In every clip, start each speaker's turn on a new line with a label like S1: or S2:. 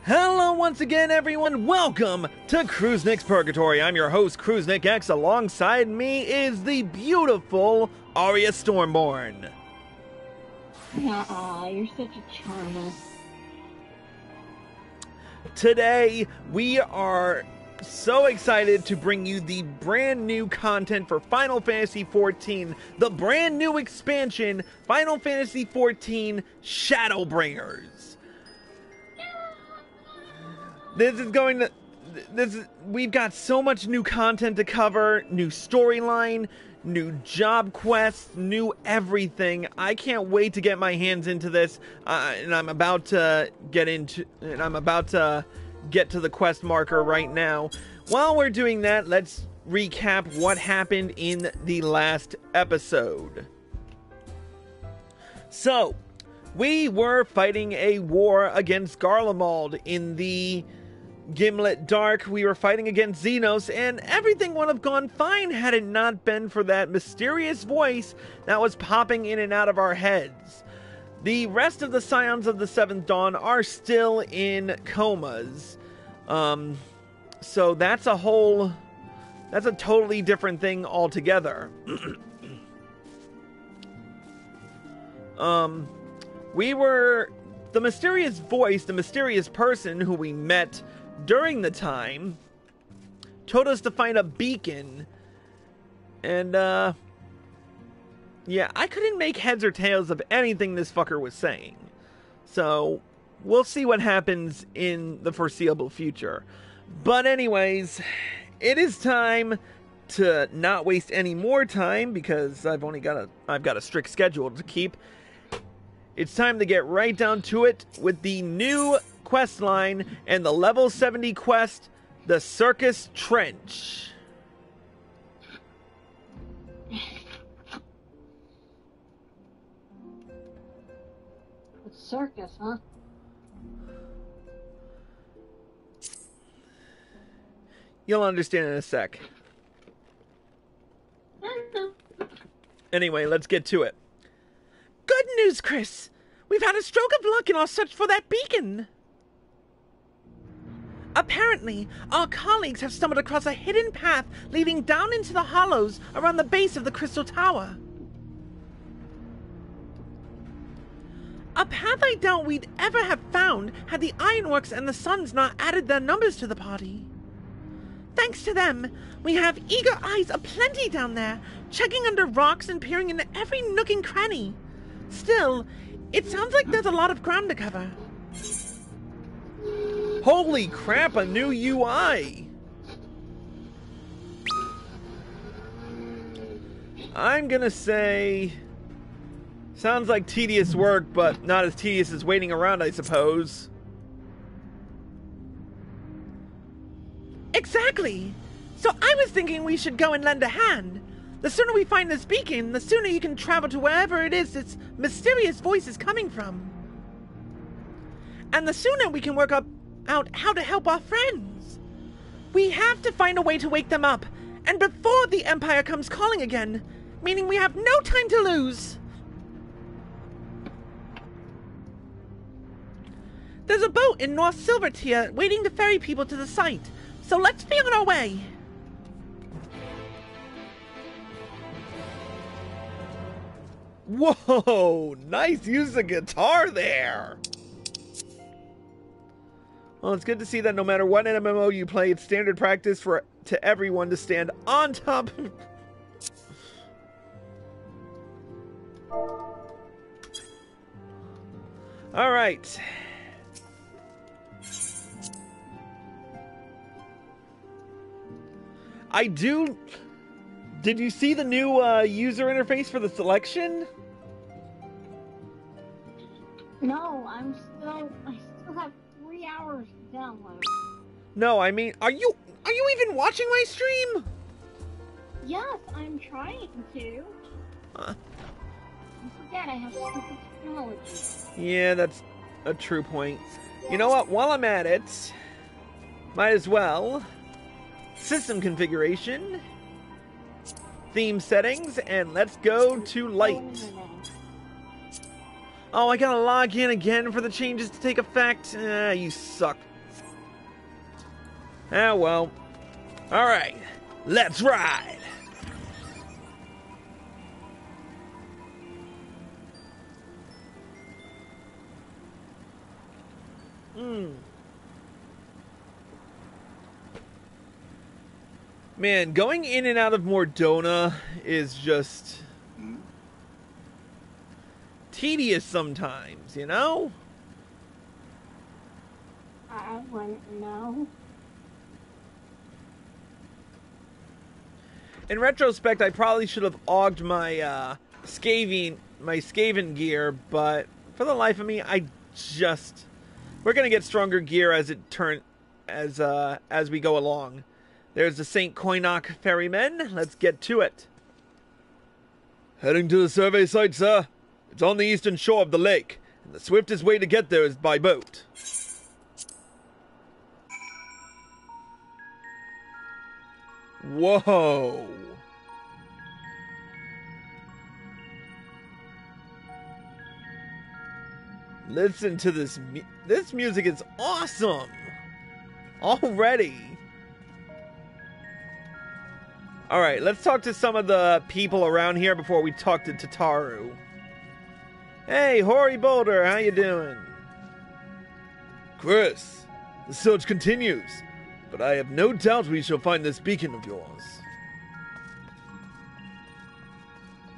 S1: Hello once again, everyone. Welcome to Crusnik's Purgatory. I'm your host, Crusnik X. Alongside me is the beautiful Arya Stormborn.
S2: Aw, you're such a charmer.
S1: Today, we are so excited to bring you the brand new content for Final Fantasy XIV, the brand new expansion, Final Fantasy XIV Shadowbringers. We've got so much new content to cover, new storyline, new job quests, new everything. I can't wait to get my hands into this, and I'm about to get to the quest marker right now. While we're doing that, let's recap what happened in the last episode. So, we were fighting a war against Garlemald in the Gimlet Dark. We were fighting against Xenos, and everything would have gone fine had it not been for that mysterious voice that was popping in and out of our heads. The rest of the Scions of the Seventh Dawn are still in comas. So that's a totally different thing altogether. The mysterious voice, the mysterious person who we met during the time, told us to find a beacon, and yeah, I couldn't make heads or tails of anything this fucker was saying, so we'll see what happens in the foreseeable future. But anyways, it is time to not waste any more time, because I've got a strict schedule to keep. It's time to get right down to it with the new quest line and the level 70 quest, the Syrcus Trench.
S2: It's Syrcus, huh?
S1: You'll understand in a sec. Anyway, let's get to it. Good news, Chris! We've had a stroke of luck in our search for that beacon! Apparently, our colleagues have stumbled across a hidden path leading down into the hollows around the base of the Crystal Tower. A path I doubt we'd ever have found had the Ironworks and the Suns not added their numbers to the party. Thanks to them, we have eager eyes aplenty down there, checking under rocks and peering into every nook and cranny. Still, it sounds like there's a lot of ground to cover. Holy crap, a new UI! I'm gonna say... sounds like tedious work, but not as tedious as waiting around, I suppose. Exactly! So I was thinking we should go and lend a hand. The sooner we find this beacon, the sooner you can travel to wherever it is this mysterious voice is coming from. And the sooner we can work out how to help our friends. We have to find a way to wake them up, and before the Empire comes calling again, meaning we have no time to lose. There's a boat in North Silvertier waiting to ferry people to the site, so let's be on our way. Whoa, nice use of guitar there. Well, it's good to see that no matter what MMO you play, it's standard practice to everyone to stand on top. All right. Did you see the new user interface for the selection?
S2: No, I still have 3 hours to download.
S1: No, I mean, are you even watching my stream?
S2: Yes, I'm trying to. You forget I have stupid technology.
S1: Yeah, that's a true point. You know what? While I'm at it, might as well. System configuration, theme settings, and let's go to light. Oh, I gotta log in again for the changes to take effect? You suck. Ah, well. Alright. Let's ride! Man, going in and out of Mordona is just tedious sometimes, you know?
S2: I wouldn't know.
S1: In retrospect, I probably should have auged my Skaven gear, but for the life of me, we're gonna get stronger gear as we go along. There's the St. Koinok ferrymen. Let's get to it. Heading to the survey site, sir. It's on the eastern shore of the lake, and the swiftest way to get there is by boat. Whoa. Listen to this. This music is awesome. Already. Alright, let's talk to some of the people around here before we talk to Tataru. Hey, Hoary Boulder, how you doing? Chris, the search continues, but I have no doubt we shall find this beacon of yours.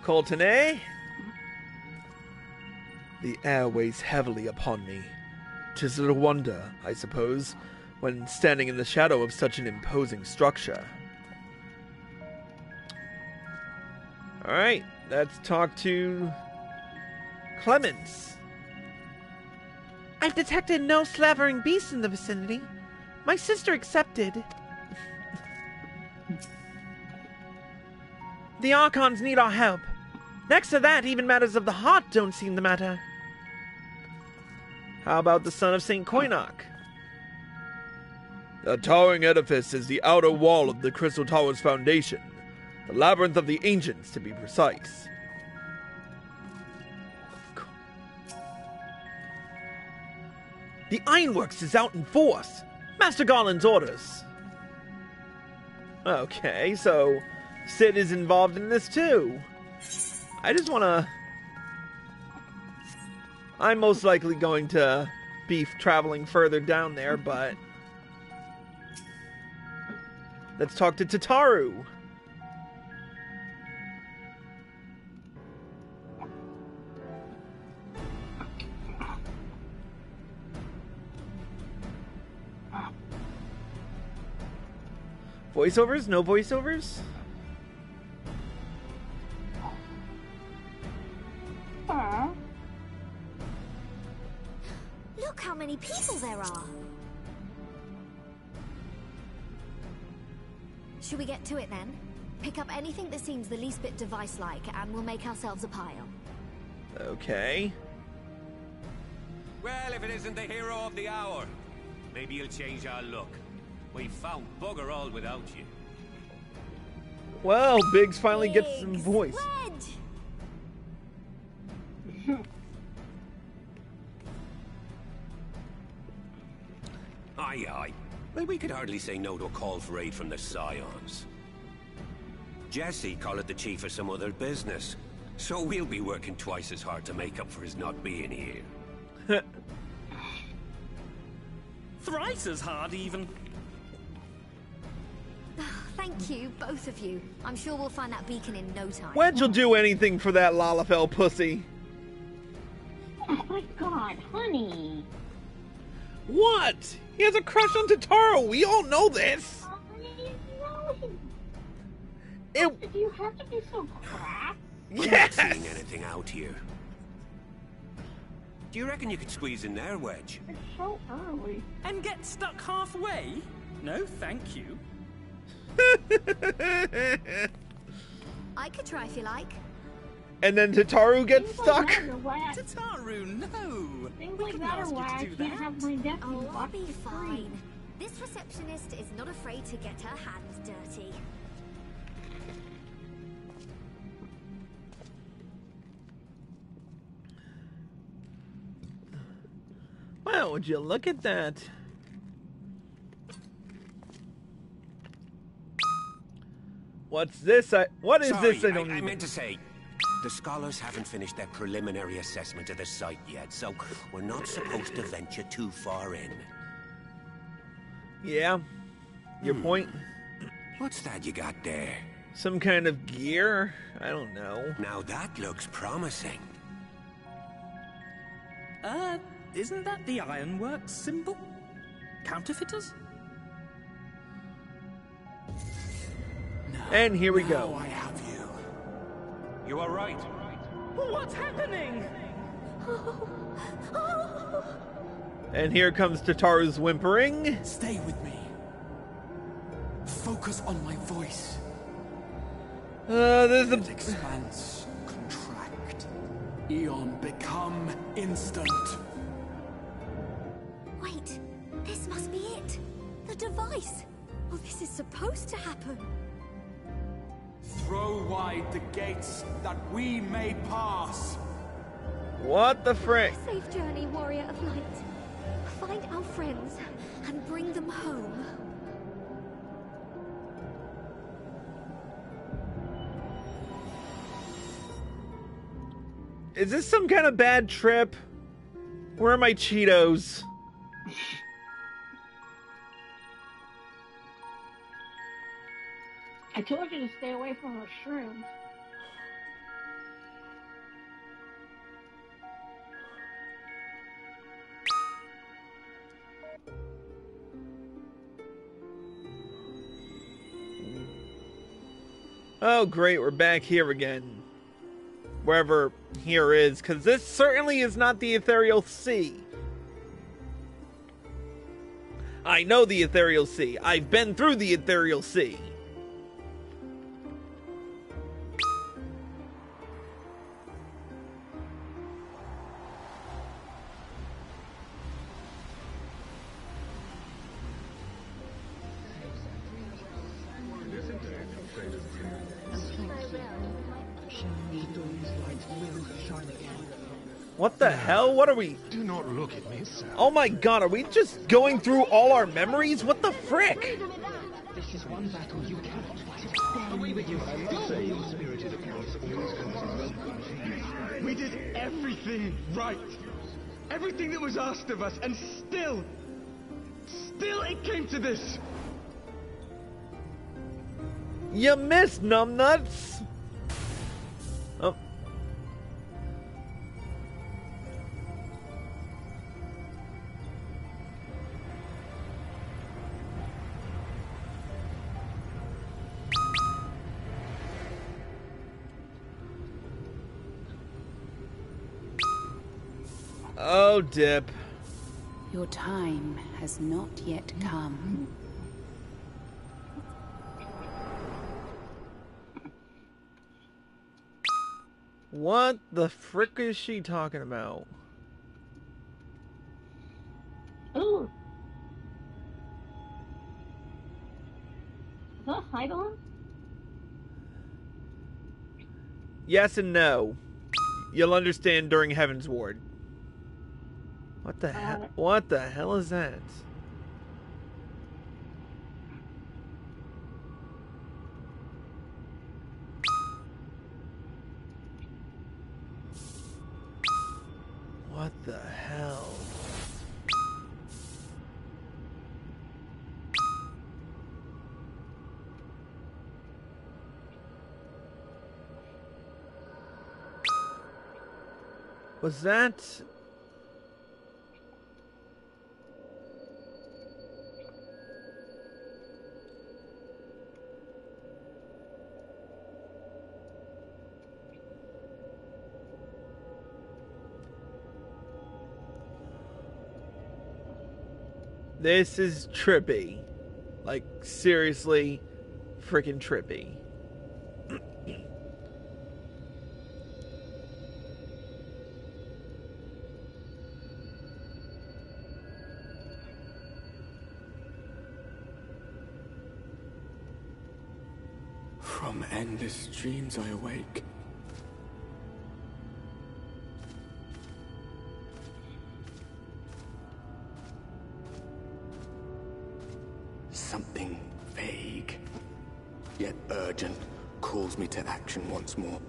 S1: Colton, eh? The air weighs heavily upon me. 'Tis little wonder, I suppose, when standing in the shadow of such an imposing structure. Alright, let's talk to Clemens. I've detected no slavering beasts in the vicinity. My sister accepted. The Archons need our help. Next to that, even matters of the heart don't seem to matter. How about the son of St. Koinok? The towering edifice is the outer wall of the Crystal Tower's foundation. The Labyrinth of the Ancients, to be precise. The Ironworks is out in force. Master Garland's orders. Okay, so Sid is involved in this too. I just want to... I'm most likely going to be traveling further down there, but... Let's talk to Tataru. Voiceovers? No voiceovers?
S3: Look how many people there are. Should we get to it then? Pick up anything that seems the least bit device-like, and we'll make ourselves a pile.
S1: Okay.
S4: Well, if it isn't the hero of the hour, maybe you'll change our look. We've found bugger all without you.
S1: Well, Biggs finally gets some voice.
S4: Aye, aye. Well, we could hardly say no to a call for aid from the Scions. Jesse called it the chief of some other business, so we'll be working twice as hard to make up for his not being here.
S5: Thrice as hard, even.
S3: Thank you, both of you. I'm sure we'll find that beacon in no time.
S1: Wedge will do anything for that Lalafell pussy.
S2: Oh my god, honey.
S1: What? He has a crush on Tataru. We all know this.
S2: Did you have to be so crass?
S1: Yes.
S4: I'm not seeing anything out here. Do you reckon you could squeeze in there, Wedge?
S2: It's so early.
S5: And get stuck halfway? No, thank you.
S3: I could try if you like.
S1: And then Tataru gets
S2: Things
S1: stuck.
S2: Like that are why
S5: Tataru, no!
S2: Things
S5: We
S2: like
S5: couldn't
S2: that are
S5: ask you
S2: why
S5: to
S2: I
S5: do
S2: can't
S5: that.
S2: have my nephew
S3: Oh, I'll
S2: watch
S3: be
S2: the
S3: fine.
S2: screen.
S3: This receptionist is not afraid to get her hands dirty.
S1: Wow, would you look at that? What's this? What is
S4: Sorry,
S1: this? I don't
S4: I
S1: even...
S4: meant to say, the scholars haven't finished their preliminary assessment of the site yet, so we're not supposed to venture too far in.
S1: Yeah. Your point?
S4: What's that you got there?
S1: Some kind of gear? I don't know.
S4: Now that looks promising.
S5: Isn't that the Ironworks symbol? Counterfeiters?
S1: And here we go.
S4: Now I have you. You are right.
S5: What's happening?
S1: And here comes Tataru's whimpering.
S6: Stay with me. Focus on my voice.
S1: There's a...
S6: Let expanse contract. Eon become instant.
S3: Wait, this must be it. The device. Oh, this is supposed to happen.
S6: Throw wide the gates that we may pass.
S1: What the frick?
S3: Safe journey, warrior of light. Find our friends and bring them home.
S1: Is this some kind of bad trip? Where are my Cheetos?
S2: I told you to stay away from the shrooms.
S1: Oh great, we're back here again. Wherever here is, because this certainly is not the Ethereal Sea. I know the Ethereal Sea. I've been through the Ethereal Sea. What the hell? What are we?
S7: Do not look at me, sir.
S1: Oh my god, are we just going through all our memories? What the frick?
S7: This is one battle you cannot fight. Away with you. Spirited accounts always causes. We did everything right. Everything that was asked of us, and still it came to this.
S1: You missed, numbnuts. Oh. Oh, dip.
S8: Your time has not yet come.
S1: What the frick is she talking about?
S2: Ooh. Is that a fight on?
S1: Yes and no. You'll understand during Heaven's Ward. What the hell? What the hell is that? What the hell? Was that... This is trippy. Like, seriously, freaking trippy.
S6: From endless dreams I awake. Something vague.
S7: yet urgent, calls me to action once more.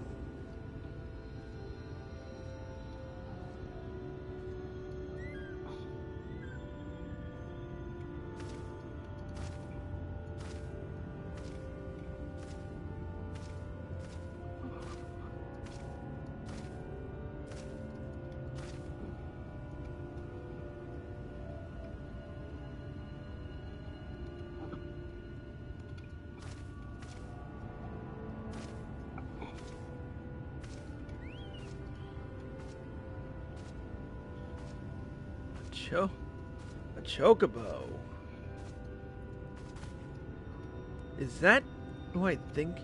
S1: A chocobo. Is that who I think?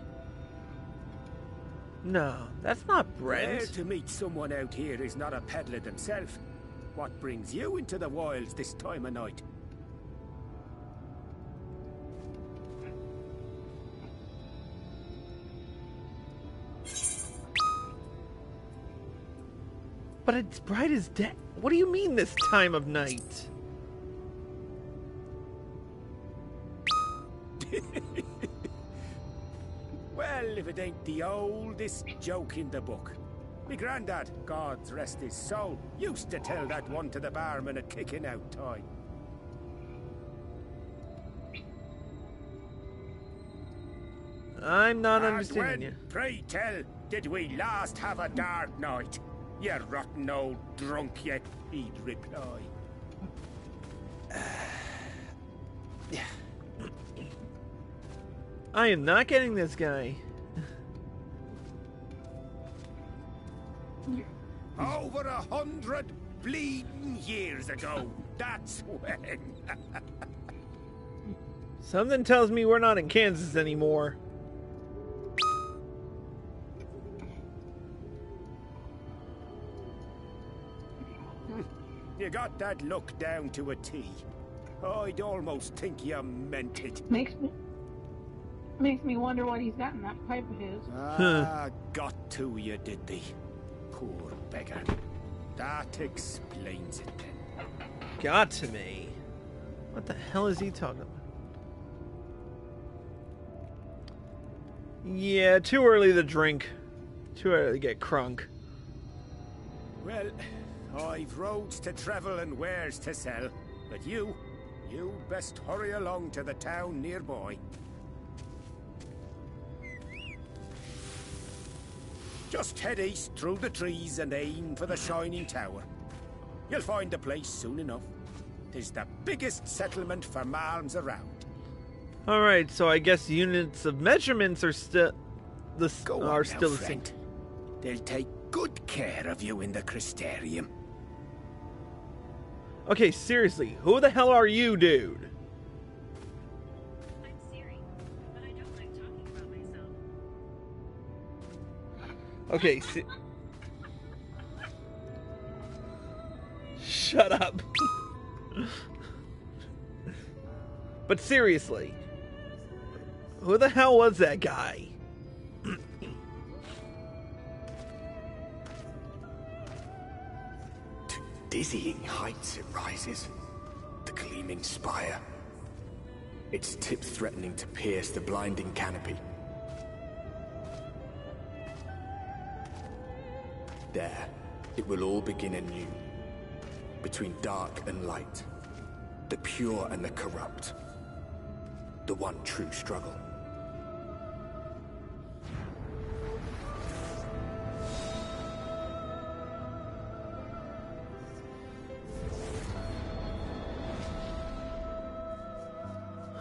S1: No, that's not
S9: Rare
S1: Brent.
S9: to meet someone out here is not a peddler themselves. What brings you into the wilds this time of night?
S1: But it's bright as day. What do you mean this time of night?
S9: Well, if it ain't the oldest joke in the book. Me granddad, God's rest his soul, used to tell that one to the barman at kicking out time.
S1: I'm not
S9: And
S1: understanding
S9: when,
S1: you.
S9: pray tell, did we last have a dark night? You rotten old drunk yet, he'd reply.
S1: I am not getting this guy.
S9: Over 100 bleeding years ago, that's when.
S1: Something tells me we're not in Kansas anymore.
S9: You got that look down to a T. I'd almost think you meant it.
S2: Makes me wonder what he's got in that pipe of his.
S9: Ah, got to you, did they? Poor beggar. That explains it then.
S1: Got to me. What the hell is he talking about? Yeah, too early to drink. Too early to get crunk.
S9: Well, I've roads to travel and wares to sell, but you best hurry along to the town nearby. Just head east through the trees and aim for the Shining Tower. You'll find the place soon enough. 'Tis the biggest settlement for malms around.
S1: Alright, so I guess units of measurements are still the
S9: Go
S1: are
S9: on
S1: still
S9: now,
S1: the same.
S9: friend. They'll take good care of you in the Crystarium.
S1: Okay, seriously, who the hell are you, dude?
S10: I'm Siri, but I don't like talking about myself.
S1: Okay, shut up. But seriously, who the hell was that guy?
S7: To dizzying heights it rises. The gleaming spire. Its tip threatening to pierce the blinding canopy. There, it will all begin anew. Between dark and light. The pure and the corrupt. The one true struggle.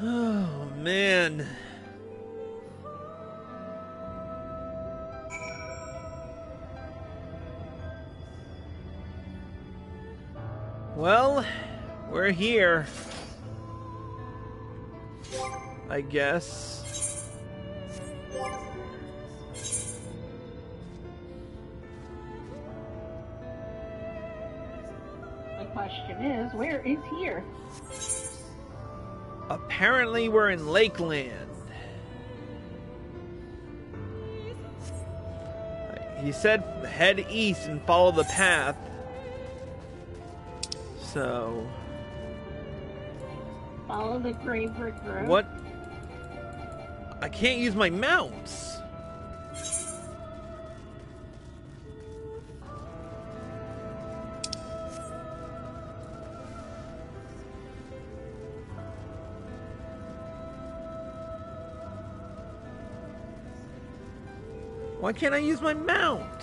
S1: Oh, man. Well, we're here. I guess.
S2: The question is, where is here?
S1: Apparently we're in Lakeland. He said head east and follow the path. So...
S2: Follow the gray brick road.
S1: What? I can't use my mounts. Why can't I use my mount?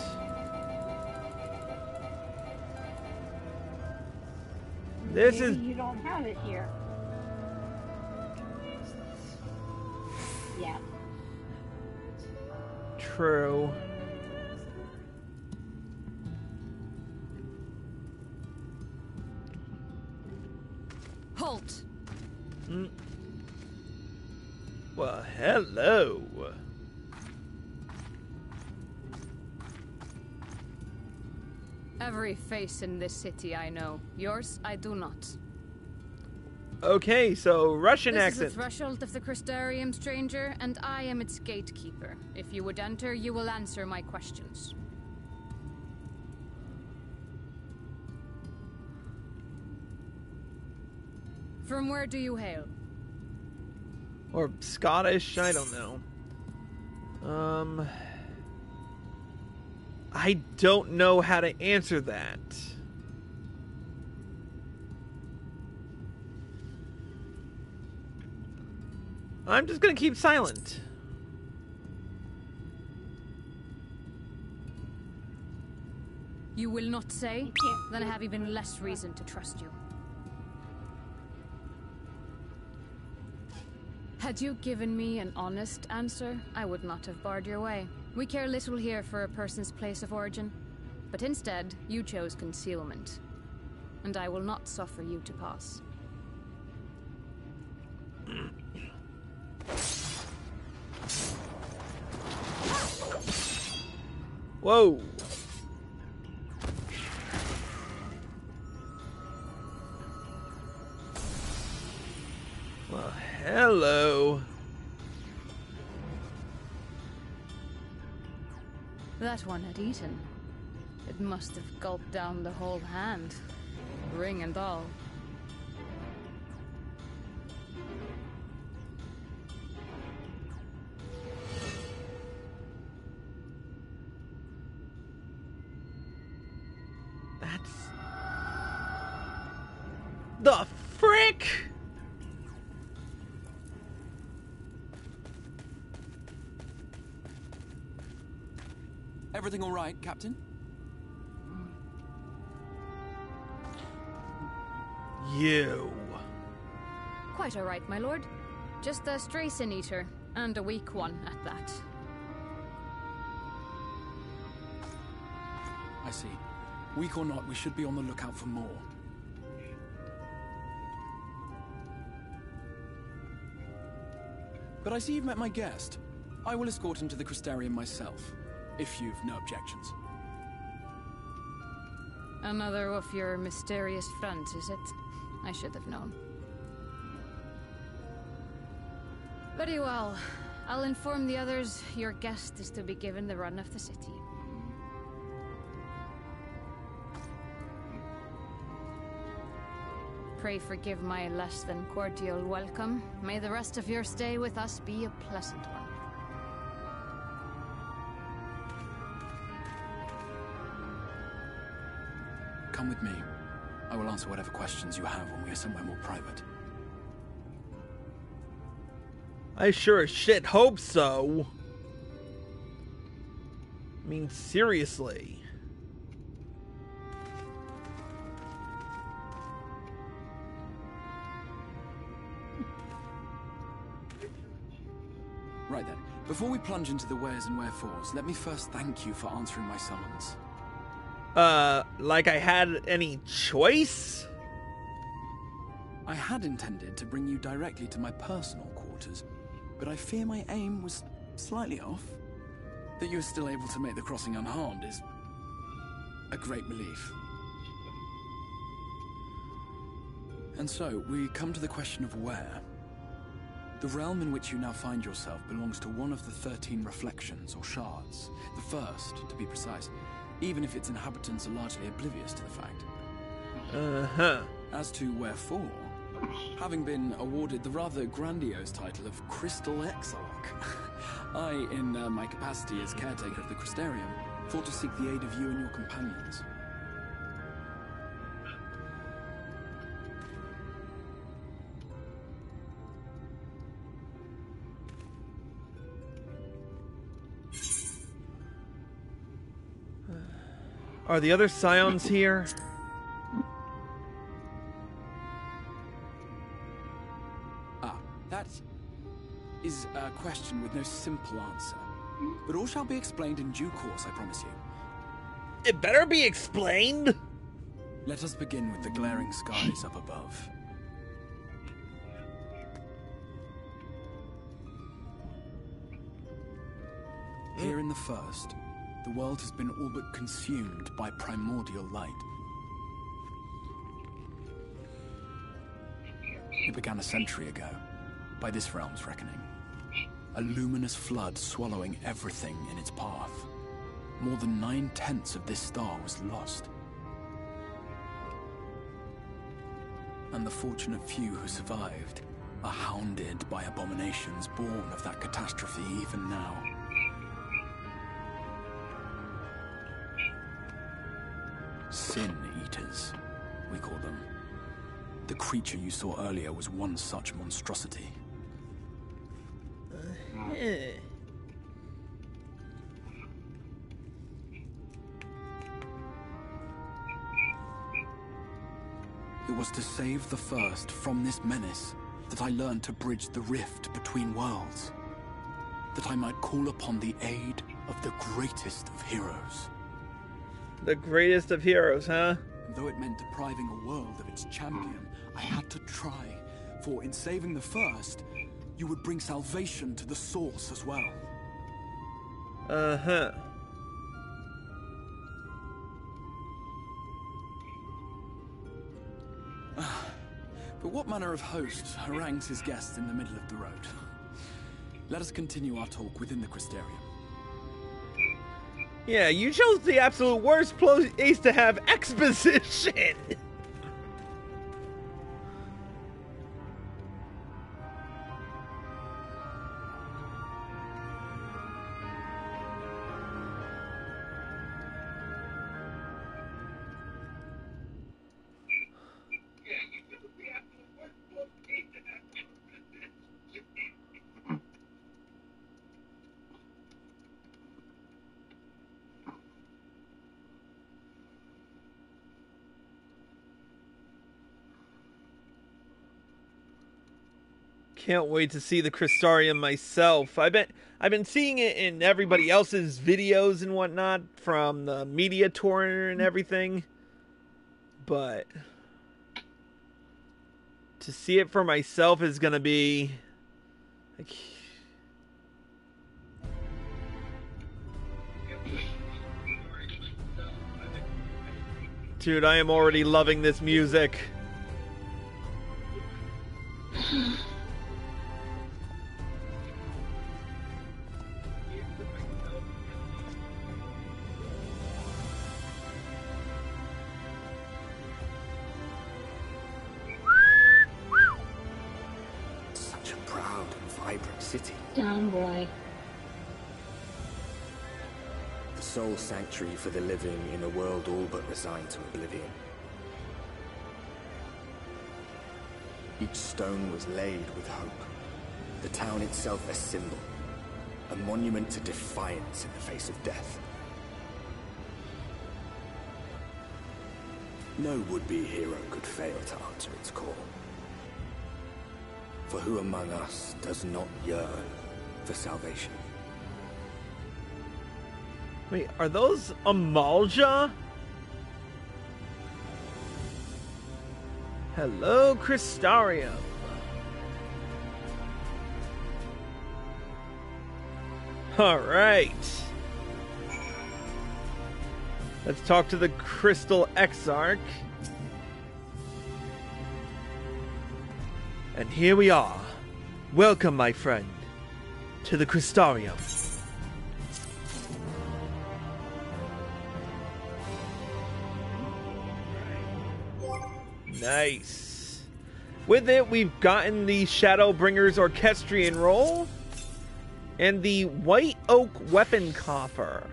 S1: This
S2: Maybe
S1: is...
S2: you don't have it here. Yeah.
S1: True.
S11: Halt.
S1: Well, hello.
S11: Every face in this city I know. Yours, I do not.
S1: Okay, so Russian
S11: This
S1: accent.
S11: is the threshold of the Crystarium, stranger, and I am its gatekeeper. If you would enter, you will answer my questions. From where do you hail?
S1: Or Scottish, I don't know. I don't know how to answer that. I'm just gonna keep silent.
S11: You will not say? Then I have even less reason to trust you. Had you given me an honest answer, I would not have barred your way. We care little here for a person's place of origin, but instead, you chose concealment. And I will not suffer you to pass.
S1: Whoa. Well, hello.
S11: That one had eaten. It must have gulped down the whole hand, ring and all.
S1: That's... the frick?
S12: Everything all right, Captain?
S1: You.
S11: Quite all right, my lord. Just a stray sin eater, and a weak one at that.
S12: I see. Weak or not, we should be on the lookout for more. But I see you've met my guest. I will escort him to the Crystarium myself, if you've no objections.
S11: Another of your mysterious friends, is it? I should have known. Very well. I'll inform the others your guest is to be given the run of the city. Pray forgive my less than cordial welcome. May the rest of your stay with us be a pleasant one.
S12: Come with me. I will answer whatever questions you have when we are somewhere more private.
S1: I sure as shit hope so. I mean, seriously.
S12: Right then, before we plunge into the wheres and wherefores, let me first thank you for answering my summons.
S1: Like I had any choice?
S12: I had intended to bring you directly to my personal quarters, but I fear my aim was slightly off. That you are still able to make the crossing unharmed is a great relief. And so, we come to the question of where. The realm in which you now find yourself belongs to one of the 13 reflections, or shards. The first, to be precise, even if its inhabitants are largely oblivious to the fact.
S1: Uh-huh.
S12: As to wherefore, Having been awarded the rather grandiose title of Crystal Exarch, I, in my capacity as caretaker of the Crystarium, thought to seek the aid of you and your companions.
S1: Are the other scions here?
S12: That is a question with no simple answer. But all shall be explained in due course, I promise you.
S1: It better be explained!
S12: Let us begin with the glaring skies up above. Here in the first, the world has been all but consumed by primordial light. It began a century ago, by this realm's reckoning. A luminous flood swallowing everything in its path. More than 9/10 of this star was lost. And the fortunate few who survived are hounded by abominations born of that catastrophe even now. Sin Eaters, we call them. The creature you saw earlier was one such monstrosity. It was to save the first from this menace that I learned to bridge the rift between worlds. That I might call upon the aid of the greatest of heroes.
S1: The greatest of heroes, huh?
S12: And though it meant depriving a world of its champion, I had to try. For in saving the first, you would bring salvation to the source as well.
S1: Uh-huh.
S12: But what manner of host harangues his guests in the middle of the road? Let us continue our talk within the Crystarium.
S1: Yeah, you chose the absolute worst place to have exposition! Can't wait to see the Crystarium myself. I've been seeing it in everybody else's videos and whatnot from the media tour and everything. But to see it for myself is gonna be like, dude, I am already loving this music.
S13: City.
S2: Down, boy.
S13: The sole sanctuary for the living in a world all but resigned to oblivion. Each stone was laid with hope. The town itself a symbol. A monument to defiance in the face of death. No would-be hero could fail to answer its call. For who among us does not yearn for salvation?
S1: Wait, are those Amalja? Hello, Crystarium. Alright. Let's talk to the Crystal Exarch. And here we are. Welcome, my friend, to the Crystarium. Nice. With it, we've gotten the Shadowbringers Orchestrion roll and the White Oak Weapon Coffer.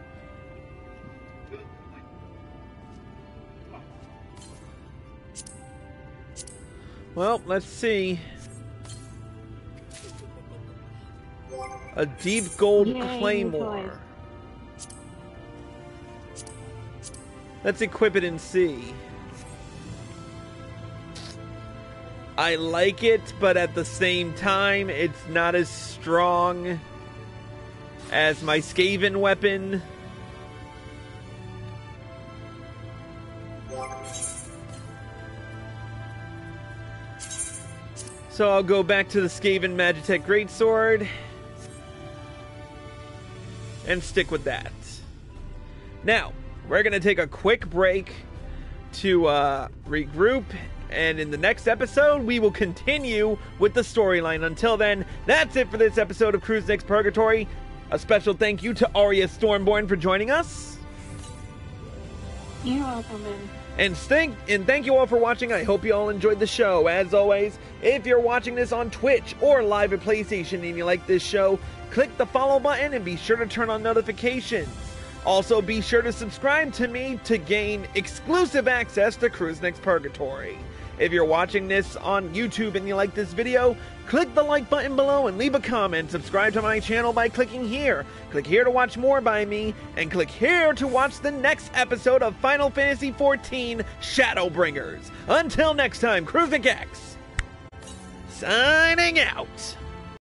S1: Well, let's see. A deep gold claymore. Let's equip it and see. I like it, but at the same time, it's not as strong as my Skaven weapon. So I'll go back to the Skaven Magitech Greatsword and stick with that. Now, we're going to take a quick break to regroup, and in the next episode, we will continue with the storyline. Until then, that's it for this episode of Crusnik's Purgatory. A special thank you to Arya Stormborn for joining us.
S2: You're welcome, man.
S1: And thank you all for watching. I hope you all enjoyed the show. As always, if you're watching this on Twitch or live at PlayStation and you like this show, click the follow button and be sure to turn on notifications. Also, be sure to subscribe to me to gain exclusive access to Crusnik's Purgatory. If you're watching this on YouTube and you like this video, click the like button below and leave a comment. Subscribe to my channel by clicking here. Click here to watch more by me, and click here to watch the next episode of Final Fantasy XIV Shadowbringers. Until next time, Crusnik X, signing out.